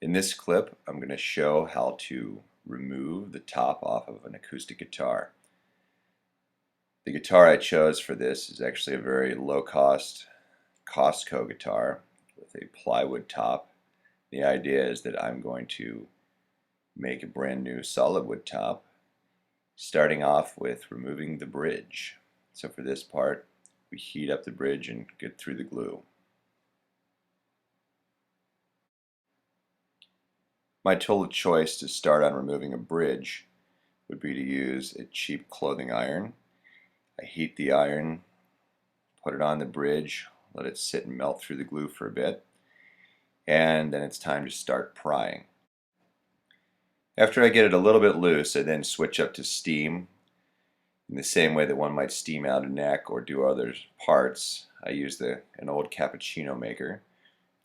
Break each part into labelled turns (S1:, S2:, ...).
S1: In this clip, I'm going to show how to remove the top off of an acoustic guitar. The guitar I chose for this is actually a very low-cost Costco guitar with a plywood top. The idea is that I'm going to make a brand new solid wood top, starting off with removing the bridge. So for this part, we heat up the bridge and get through the glue. My tool of choice to start on removing a bridge would be to use a cheap clothing iron. I heat the iron, put it on the bridge, let it sit and melt through the glue for a bit, and then it's time to start prying. After I get it a little bit loose, I then switch up to steam. In the same way that one might steam out a neck or do other parts, I use an old cappuccino maker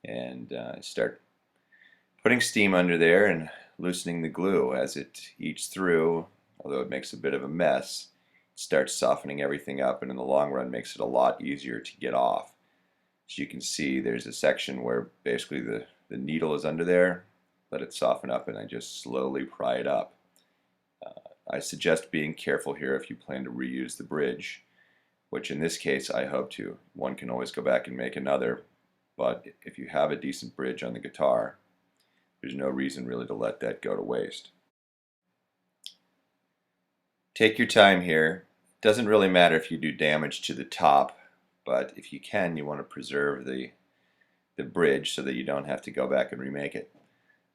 S1: and start putting steam under there and loosening the glue. As it eats through, although it makes a bit of a mess, it starts softening everything up, and in the long run makes it a lot easier to get off. As you can see, there's a section where basically the needle is under there. Let it soften up and I just slowly pry it up. I suggest being careful here if you plan to reuse the bridge, which in this case I hope to. One can always go back and make another, but if you have a decent bridge on the guitar, there's no reason really to let that go to waste. Take your time here. It doesn't really matter if you do damage to the top, but if you can, you want to preserve the bridge so that you don't have to go back and remake it.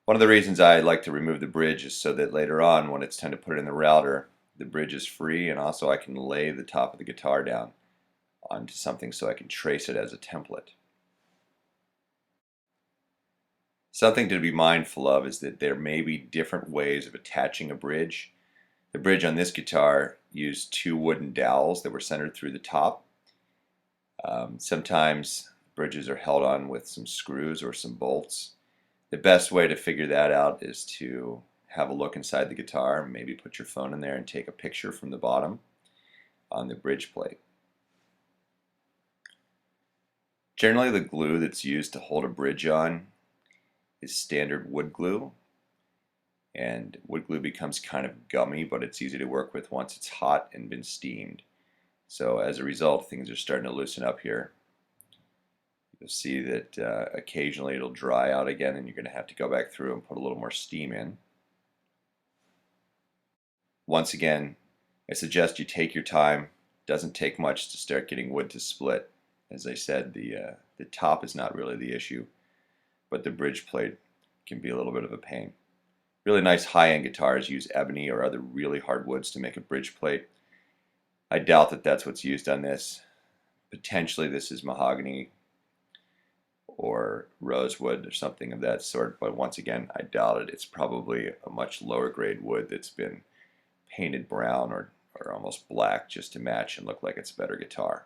S1: One of the reasons I like to remove the bridge is so that later on, when it's time to put it in the router, the bridge is free, and also I can lay the top of the guitar down onto something so I can trace it as a template. Something to be mindful of is that there may be different ways of attaching a bridge. The bridge on this guitar used two wooden dowels that were centered through the top. Sometimes bridges are held on with some screws or some bolts. The best way to figure that out is to have a look inside the guitar, maybe put your phone in there and take a picture from the bottom on the bridge plate. Generally, the glue that's used to hold a bridge on is standard wood glue, and wood glue becomes kind of gummy, but it's easy to work with once it's hot and been steamed. So as a result, things are starting to loosen up here. You'll see that occasionally it'll dry out again, and you're going to have to go back through and put a little more steam in. Once again, I suggest you take your time. It doesn't take much to start getting wood to split. As I said, the top is not really the issue, but the bridge plate can be a little bit of a pain. Really nice high-end guitars use ebony or other really hard woods to make a bridge plate. I doubt that that's what's used on this. Potentially this is mahogany or rosewood or something of that sort, but once again, I doubt it. It's probably a much lower grade wood that's been painted brown or almost black just to match and look like it's a better guitar.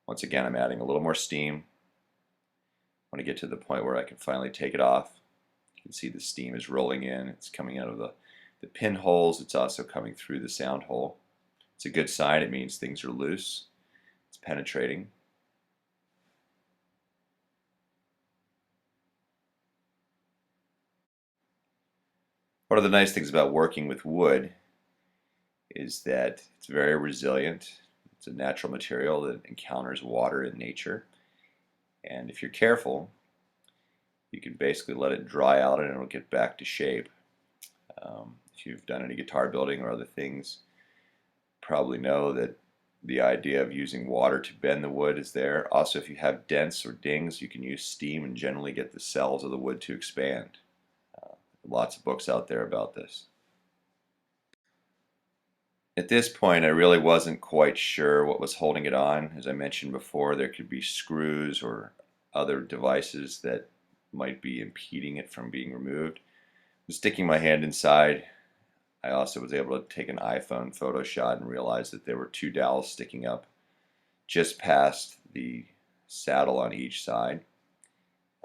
S1: Once again, I'm adding a little more steam. I want to get to the point where I can finally take it off. You can see the steam is rolling in. It's coming out of the pinholes. It's also coming through the sound hole. It's a good sign. It means things are loose. It's penetrating. One of the nice things about working with wood is that it's very resilient. It's a natural material that encounters water in nature. And if you're careful, you can basically let it dry out and it'll get back to shape. If you've done any guitar building or other things, probably know that the idea of using water to bend the wood is there. Also, if you have dents or dings, you can use steam and generally get the cells of the wood to expand. Lots of books out there about this. At this point, I really wasn't quite sure what was holding it on. As I mentioned before, there could be screws or other devices that might be impeding it from being removed. Sticking my hand inside, I also was able to take an iPhone photo shot and realize that there were two dowels sticking up just past the saddle on each side.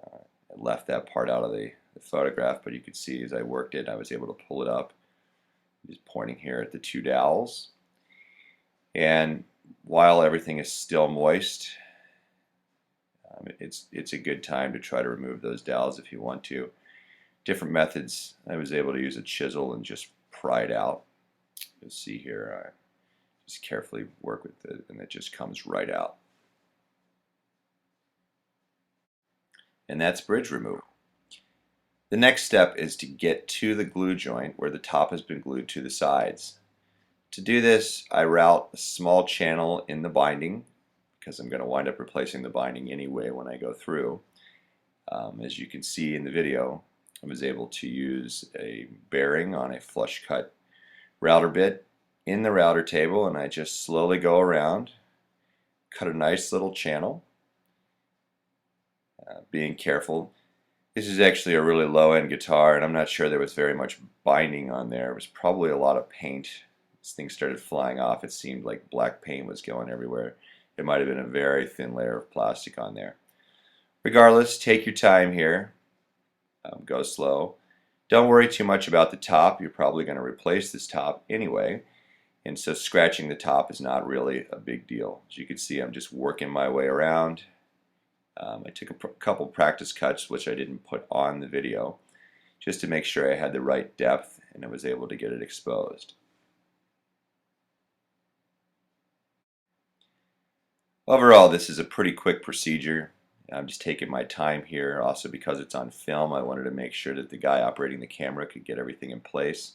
S1: I left that part out of the photograph, but you could see as I worked it, I was able to pull it up. Just pointing here at the two dowels. And while everything is still moist, It's a good time to try to remove those dowels if you want to. Different methods. I was able to use a chisel and just pry it out. You'll see here, I just carefully work with it and it just comes right out. And that's bridge removal. The next step is to get to the glue joint where the top has been glued to the sides. To do this, I route a small channel in the binding because I'm going to wind up replacing the binding anyway when I go through. As you can see in the video, I was able to use a bearing on a flush cut router bit in the router table, and I just slowly go around, cut a nice little channel, being careful. This is actually a really low-end guitar, and I'm not sure there was very much binding on there. It was probably a lot of paint. As things started flying off, it seemed like black paint was going everywhere. It might have been a very thin layer of plastic on there. Regardless, take your time here. Go slow. Don't worry too much about the top. You're probably going to replace this top anyway, and so scratching the top is not really a big deal. As you can see, I'm just working my way around. I took a couple practice cuts, which I didn't put on the video, just to make sure I had the right depth and I was able to get it exposed. Overall, this is a pretty quick procedure. I'm just taking my time here. Also, because it's on film, I wanted to make sure that the guy operating the camera could get everything in place.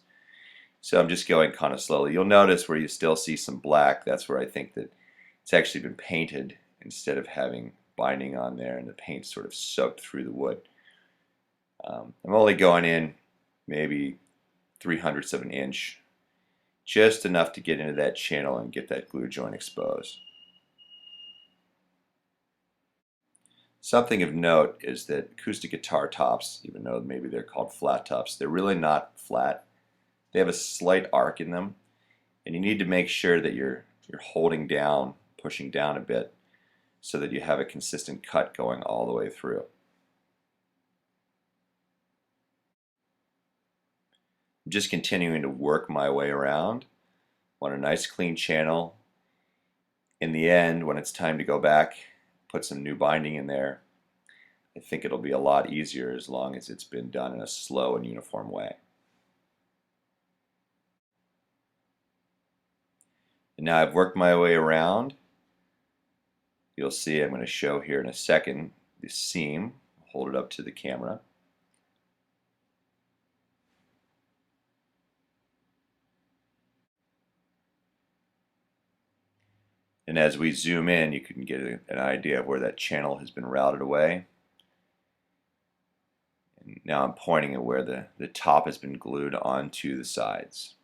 S1: So I'm just going kind of slowly. You'll notice where you still see some black. That's where I think that it's actually been painted instead of having binding on there, and the paint sort of soaked through the wood. I'm only going in maybe 3/100 of an inch, just enough to get into that channel and get that glue joint exposed. Something of note is that acoustic guitar tops, even though maybe they're called flat tops, they're really not flat. They have a slight arc in them, and you need to make sure that you're holding down, pushing down a bit, so that you have a consistent cut going all the way through. I'm just continuing to work my way around. Want a nice clean channel. In the end, when it's time to go back, put some new binding in there. I think it'll be a lot easier as long as it's been done in a slow and uniform way. And now I've worked my way around. You'll see I'm going to show here in a second the seam. Hold it up to the camera. And as we zoom in, you can get an idea of where that channel has been routed away. And now I'm pointing at where the top has been glued onto the sides.